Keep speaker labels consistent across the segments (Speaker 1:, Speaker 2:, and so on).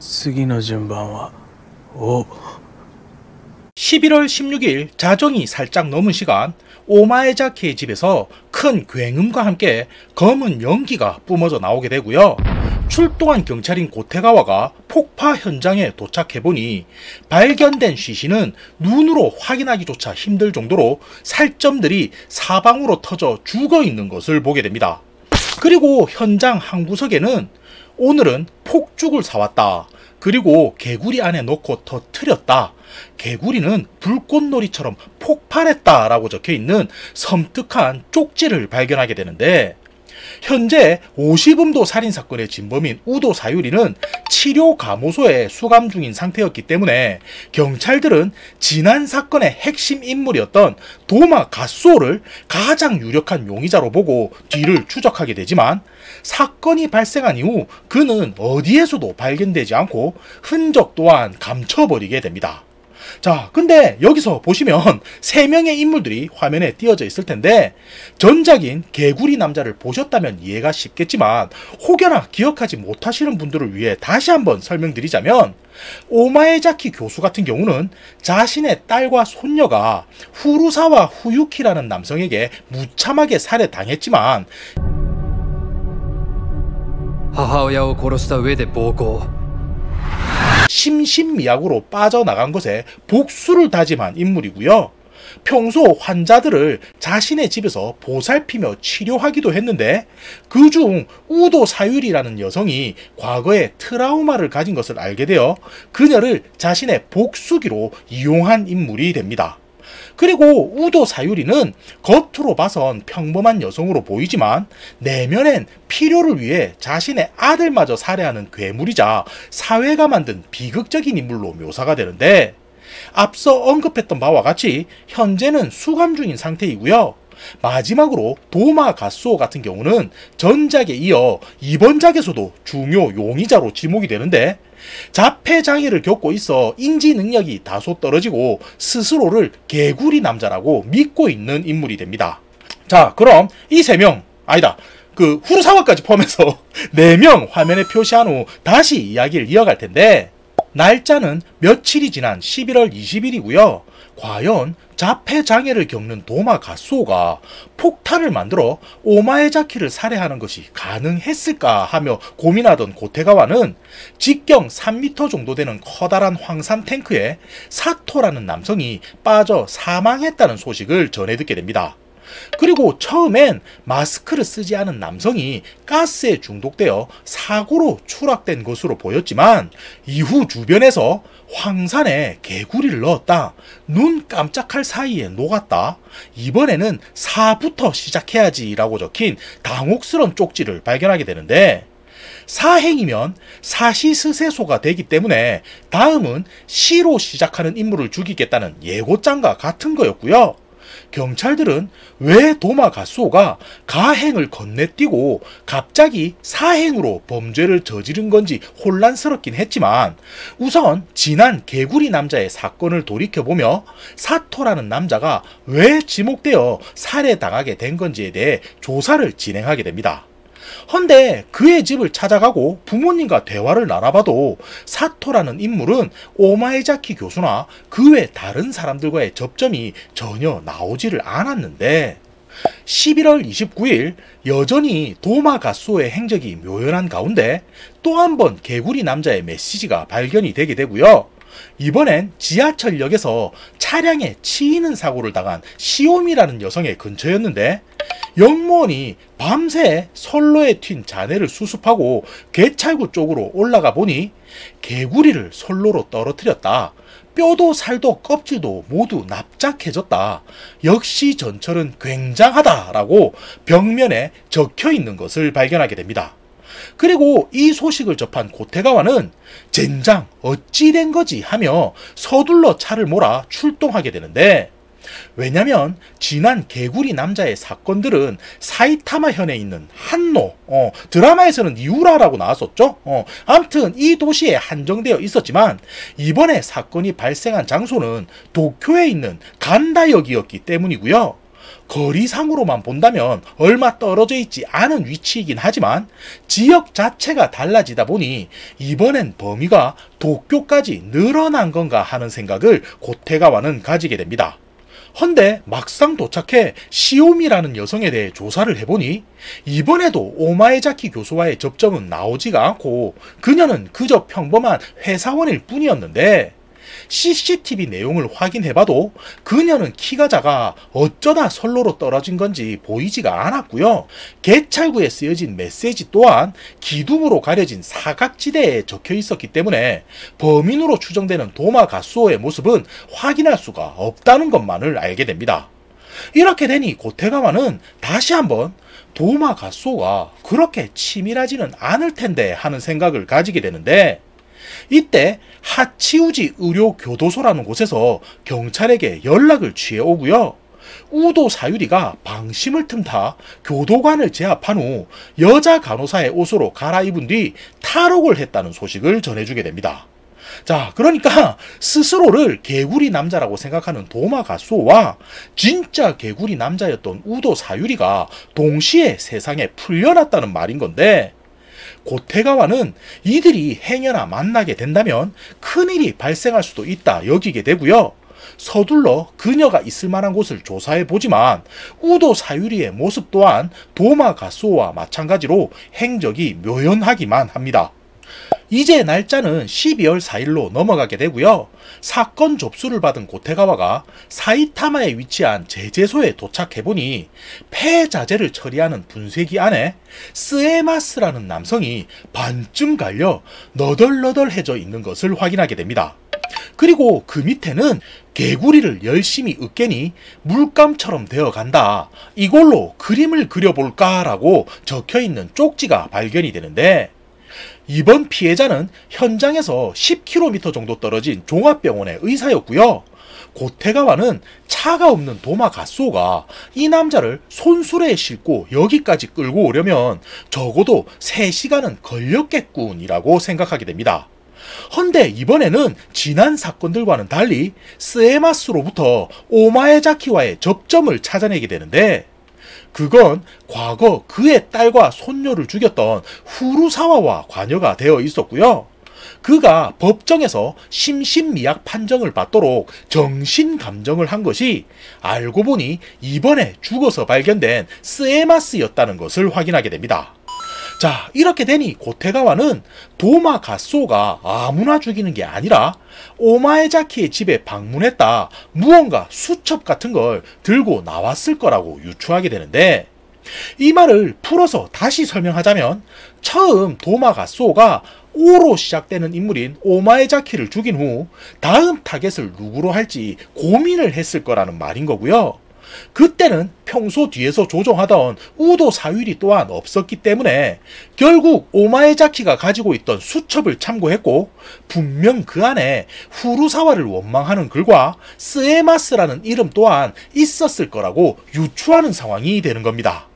Speaker 1: 次の順番は5。
Speaker 2: 11월 16일 자정이 살짝 넘은 시간, 오마에자키의 집에서 큰 굉음과 함께 검은 연기가 뿜어져 나오게 되고요. 출동한 경찰인 고테가와가 폭파 현장에 도착해보니 발견된 시신은 눈으로 확인하기조차 힘들 정도로 살점들이 사방으로 터져 죽어있는 것을 보게 됩니다. 그리고 현장 한 구석에는 오늘은 폭죽을 사왔다. 그리고 개구리 안에 넣고 터뜨렸다. 개구리는 불꽃놀이처럼 폭발했다 라고 적혀있는 섬뜩한 쪽지를 발견하게 되는데, 현재 50음도 살인사건의 진범인 우도 사유리는 치료 감호소에 수감 중인 상태였기 때문에 경찰들은 지난 사건의 핵심 인물이었던 도마 가쏘를 가장 유력한 용의자로 보고 뒤를 추적하게 되지만, 사건이 발생한 이후 그는 어디에서도 발견되지 않고 흔적 또한 감춰버리게 됩니다. 자, 근데 여기서 보시면 3명의 인물들이 화면에 띄어져 있을 텐데, 전작인 개구리 남자를 보셨다면 이해가 쉽겠지만 혹여나 기억하지 못하시는 분들을 위해 다시 한번 설명드리자면, 오마에자키 교수 같은 경우는 자신의 딸과 손녀가 후루사와 후유키라는 남성에게 무참하게 살해당했지만
Speaker 3: 母親を殺した上で暴行
Speaker 2: 심신미약으로 빠져나간 것에 복수를 다짐한 인물이고요. 평소 환자들을 자신의 집에서 보살피며 치료하기도 했는데, 그중 우도 사유리라는 여성이 과거에 트라우마를 가진 것을 알게 되어 그녀를 자신의 복수기로 이용한 인물이 됩니다. 그리고 우도 사유리는 겉으로 봐선 평범한 여성으로 보이지만 내면엔 필요를 위해 자신의 아들마저 살해하는 괴물이자 사회가 만든 비극적인 인물로 묘사가 되는데, 앞서 언급했던 바와 같이 현재는 수감 중인 상태이고요. 마지막으로 도마 가쏘 같은 경우는 전작에 이어 이번 작에서도 중요 용의자로 지목이 되는데, 자폐장애를 겪고 있어 인지 능력이 다소 떨어지고 스스로를 개구리 남자라고 믿고 있는 인물이 됩니다. 자, 그럼 이 3명, 아니다, 그 후루사와까지 포함해서 4명 화면에 표시한 후 다시 이야기를 이어갈 텐데, 날짜는 며칠이 지난 11월 20일이고요. 과연 자폐장애를 겪는 도마 가쏘가 폭탄을 만들어 오마에자키를 살해하는 것이 가능했을까 하며 고민하던 고테가와는 직경 3m 정도 되는 커다란 황산 탱크에 사토라는 남성이 빠져 사망했다는 소식을 전해 듣게 됩니다. 그리고 처음엔 마스크를 쓰지 않은 남성이 가스에 중독되어 사고로 추락된 것으로 보였지만, 이후 주변에서 황산에 개구리를 넣었다, 눈 깜짝할 사이에 녹았다, 이번에는 사부터 시작해야지 라고 적힌 당혹스러운 쪽지를 발견하게 되는데, 사행이면 사시스세소가 되기 때문에 다음은 시로 시작하는 인물을 죽이겠다는 예고장과 같은 거였고요. 경찰들은 왜 도마 가쏘가 가행을 건네뛰고 갑자기 사행으로 범죄를 저지른 건지 혼란스럽긴 했지만, 우선 지난 개구리 남자의 사건을 돌이켜보며 사토라는 남자가 왜 지목되어 살해당하게 된 건지에 대해 조사를 진행하게 됩니다. 헌데 그의 집을 찾아가고 부모님과 대화를 나눠봐도 사토라는 인물은 오마에자키 교수나 그 외 다른 사람들과의 접점이 전혀 나오지를 않았는데, 11월 29일 여전히 도마 가쏘의 행적이 묘연한 가운데 또 한 번 개구리 남자의 메시지가 발견이 되게 되고요. 이번엔 지하철역에서 차량에 치이는 사고를 당한 시오미라는 여성의 근처였는데, 영무원이 밤새 선로에 튄 잔해를 수습하고 개찰구 쪽으로 올라가 보니 개구리를 선로로 떨어뜨렸다. 뼈도 살도 껍질도 모두 납작해졌다. 역시 전철은 굉장하다라고 벽면에 적혀있는 것을 발견하게 됩니다. 그리고 이 소식을 접한 고테가와는 젠장 어찌 된 거지 하며 서둘러 차를 몰아 출동하게 되는데, 왜냐면 지난 개구리 남자의 사건들은 사이타마 현에 있는 한노, 드라마에서는 이우라라고 나왔었죠. 아무튼 이 도시에 한정되어 있었지만 이번에 사건이 발생한 장소는 도쿄에 있는 간다역이었기 때문이고요. 거리상으로만 본다면 얼마 떨어져 있지 않은 위치이긴 하지만 지역 자체가 달라지다 보니 이번엔 범위가 도쿄까지 늘어난 건가 하는 생각을 고테가와는 가지게 됩니다. 헌데 막상 도착해 시오미라는 여성에 대해 조사를 해보니 이번에도 오마에자키 교수와의 접점은 나오지가 않고 그녀는 그저 평범한 회사원일 뿐이었는데 CCTV 내용을 확인해봐도 그녀는 키가 작아 어쩌다 선로로 떨어진 건지 보이지가 않았고요. 개찰구에 쓰여진 메시지 또한 기둥으로 가려진 사각지대에 적혀 있었기 때문에 범인으로 추정되는 도마 가수오의 모습은 확인할 수가 없다는 것만을 알게 됩니다. 이렇게 되니 고테가와는 다시 한번 도마 가수오가 그렇게 치밀하지는 않을 텐데 하는 생각을 가지게 되는데, 이때 하치우지 의료교도소라는 곳에서 경찰에게 연락을 취해 오고요. 우도 사유리가 방심을 틈타 교도관을 제압한 후 여자 간호사의 옷으로 갈아입은 뒤 탈옥을 했다는 소식을 전해주게 됩니다. 자, 그러니까 스스로를 개구리 남자라고 생각하는 도마 가수오와 진짜 개구리 남자였던 우도 사유리가 동시에 세상에 풀려났다는 말인 건데, 고테가와는 이들이 행여나 만나게 된다면 큰일이 발생할 수도 있다 여기게 되고요. 서둘러 그녀가 있을 만한 곳을 조사해 보지만 우도 사유리의 모습 또한 도마 가수오와 마찬가지로 행적이 묘연하기만 합니다. 이제 날짜는 12월 4일로 넘어가게 되고요. 사건 접수를 받은 고테가와가 사이타마에 위치한 제재소에 도착해보니 폐자재를 처리하는 분쇄기 안에 스에마스라는 남성이 반쯤 갈려 너덜너덜해져 있는 것을 확인하게 됩니다. 그리고 그 밑에는 개구리를 열심히 으깨니 물감처럼 되어간다, 이걸로 그림을 그려볼까 라고 적혀있는 쪽지가 발견이 되는데, 이번 피해자는 현장에서 10km 정도 떨어진 종합병원의 의사였고요. 고테가와는 차가 없는 도마 가수오가 이 남자를 손수레에 싣고 여기까지 끌고 오려면 적어도 3시간은 걸렸겠군이라고 생각하게 됩니다. 헌데 이번에는 지난 사건들과는 달리 스에마스로부터 오마에자키와의 접점을 찾아내게 되는데, 그건 과거 그의 딸과 손녀를 죽였던 후루사와와 관여가 되어 있었고요. 그가 법정에서 심신미약 판정을 받도록 정신감정을 한 것이 알고 보니 이번에 죽어서 발견된 스에마스였다는 것을 확인하게 됩니다. 자, 이렇게 되니 고테가와는 도마 가수오가 아무나 죽이는 게 아니라 오마에자키의 집에 방문했다 무언가 수첩 같은 걸 들고 나왔을 거라고 유추하게 되는데, 이 말을 풀어서 다시 설명하자면 처음 도마 가수오가 오로 시작되는 인물인 오마에자키를 죽인 후 다음 타겟을 누구로 할지 고민을 했을 거라는 말인 거고요. 그때는 평소 뒤에서 조종하던 우도 사유리 또한 없었기 때문에 결국 오마에자키가 가지고 있던 수첩을 참고했고, 분명 그 안에 후루사와를 원망하는 글과 스에마스라는 이름 또한 있었을 거라고 유추하는 상황이 되는 겁니다.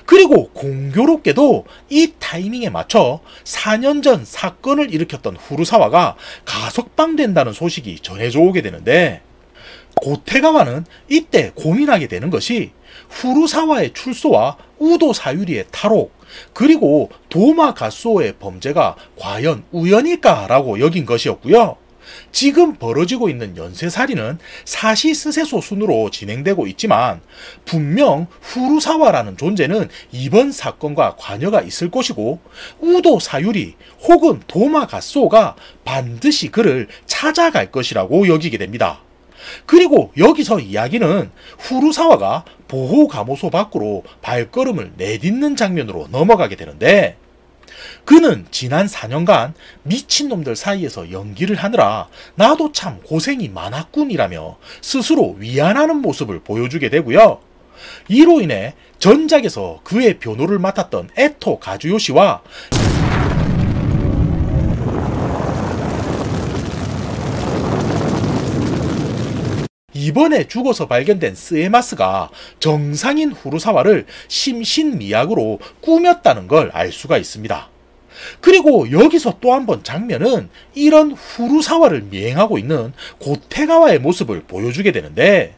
Speaker 2: 그리고 공교롭게도 이 타이밍에 맞춰 4년 전 사건을 일으켰던 후루사와가 가석방된다는 소식이 전해져 오게 되는데, 고테가와는 이때 고민하게 되는 것이 후루사와의 출소와 우도 사유리의 탈옥, 그리고 도마 가수오의 범죄가 과연 우연일까라고 여긴 것이었고요. 지금 벌어지고 있는 연쇄살인은 사시스세소 순으로 진행되고 있지만 분명 후루사와라는 존재는 이번 사건과 관여가 있을 것이고, 우도 사유리 혹은 도마 가수오가 반드시 그를 찾아갈 것이라고 여기게 됩니다. 그리고 여기서 이야기는 후루사와가 보호감호소 밖으로 발걸음을 내딛는 장면으로 넘어가게 되는데, 그는 지난 4년간 미친놈들 사이에서 연기를 하느라 나도 참 고생이 많았군이라며 스스로 위안하는 모습을 보여주게 되고요. 이로 인해 전작에서 그의 변호를 맡았던 에토 가주요시와 이번에 죽어서 발견된 스에마스가 정상인 후루사와를 심신미약으로 꾸몄다는 걸 알 수가 있습니다. 그리고 여기서 또 한 번 장면은 이런 후루사와를 미행하고 있는 고테가와의 모습을 보여주게 되는데,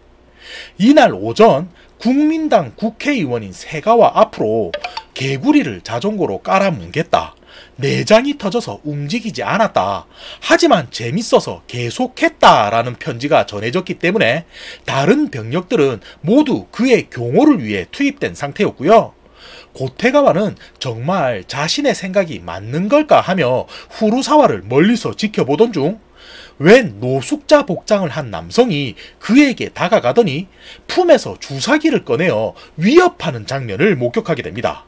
Speaker 2: 이날 오전 국민당 국회의원인 세가와 앞으로 개구리를 자전거로 깔아뭉갰다. 내장이 터져서 움직이지 않았다. 하지만 재밌어서 계속했다라는 편지가 전해졌기 때문에 다른 병력들은 모두 그의 경호를 위해 투입된 상태였고요. 고테가와는 정말 자신의 생각이 맞는 걸까 하며 후루사와를 멀리서 지켜보던 중 웬 노숙자 복장을 한 남성이 그에게 다가가더니 품에서 주사기를 꺼내어 위협하는 장면을 목격하게 됩니다.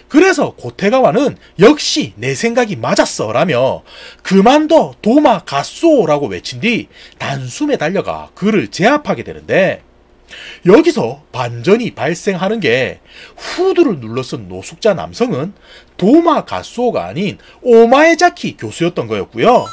Speaker 2: 그래서 고테가와는 역시 내 생각이 맞았어 라며 그만둬 도마 가쏘 라고 외친 뒤 단숨에 달려가 그를 제압하게 되는데, 여기서 반전이 발생하는 게 후드를 눌러쓴 노숙자 남성은 도마 가쏘가 아닌 오마에자키 교수였던 거였고요.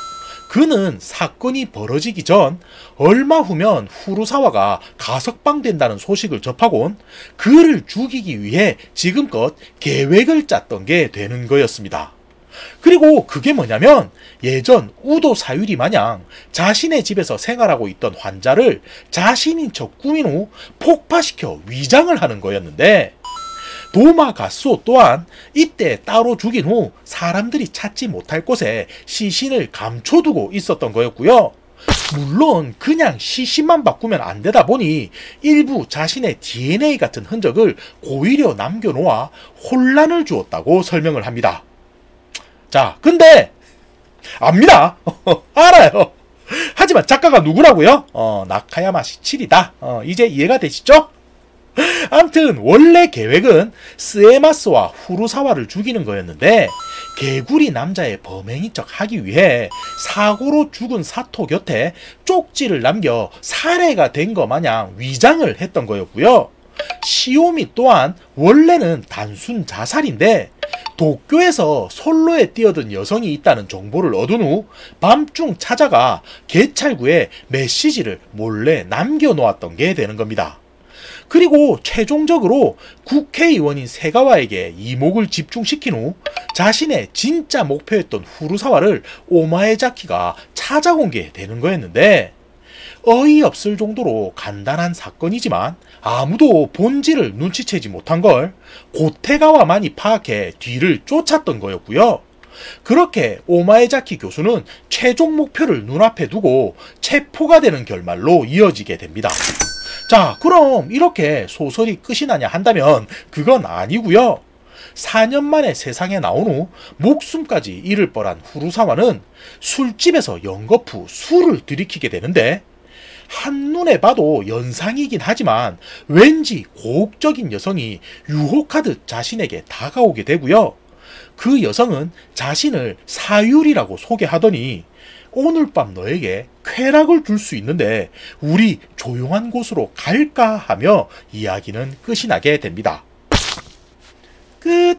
Speaker 2: 그는 사건이 벌어지기 전 얼마 후면 후루사와가 가석방된다는 소식을 접하곤 그를 죽이기 위해 지금껏 계획을 짰던 게 되는 거였습니다. 그리고 그게 뭐냐면 예전 우도 사유리 마냥 자신의 집에서 생활하고 있던 환자를 자신인 척 꾸민 후 폭파시켜 위장을 하는 거였는데, 도마 가쏘 또한 이때 따로 죽인 후 사람들이 찾지 못할 곳에 시신을 감춰두고 있었던 거였고요. 물론 그냥 시신만 바꾸면 안 되다 보니 일부 자신의 DNA 같은 흔적을 고의로 남겨놓아 혼란을 주었다고 설명을 합니다. 자, 근데 압니다. 알아요. 하지만 작가가 누구라고요? 나카야마 시칠이다. 이제 이해가 되시죠? 암튼 원래 계획은 스에마스와 후루사와를 죽이는 거였는데, 개구리 남자의 범행인 척 하기 위해 사고로 죽은 사토 곁에 쪽지를 남겨 살해가 된 것 마냥 위장을 했던 거였고요. 시오미 또한 원래는 단순 자살인데 도쿄에서 선로에 뛰어든 여성이 있다는 정보를 얻은 후 밤중 찾아가 개찰구에 메시지를 몰래 남겨놓았던 게 되는 겁니다. 그리고 최종적으로 국회의원인 세가와에게 이목을 집중시킨 후 자신의 진짜 목표였던 후루사와를 오마에자키가 찾아온 게 되는 거였는데, 어이없을 정도로 간단한 사건이지만 아무도 본질을 눈치채지 못한 걸 고테가와만이 파악해 뒤를 쫓았던 거였고요. 그렇게 오마에자키 교수는 최종 목표를 눈앞에 두고 체포가 되는 결말로 이어지게 됩니다. 자, 그럼 이렇게 소설이 끝이 나냐 한다면 그건 아니고요. 4년 만에 세상에 나온 후 목숨까지 잃을 뻔한 후루사와는 술집에서 연거푸 술을 들이키게 되는데, 한눈에 봐도 연상이긴 하지만 왠지 고혹적인 여성이 유혹하듯 자신에게 다가오게 되고요. 그 여성은 자신을 사유리라고 소개하더니 오늘 밤 너에게 쾌락을 줄 수 있는데 우리 조용한 곳으로 갈까 하며 이야기는 끝이 나게 됩니다. 끝.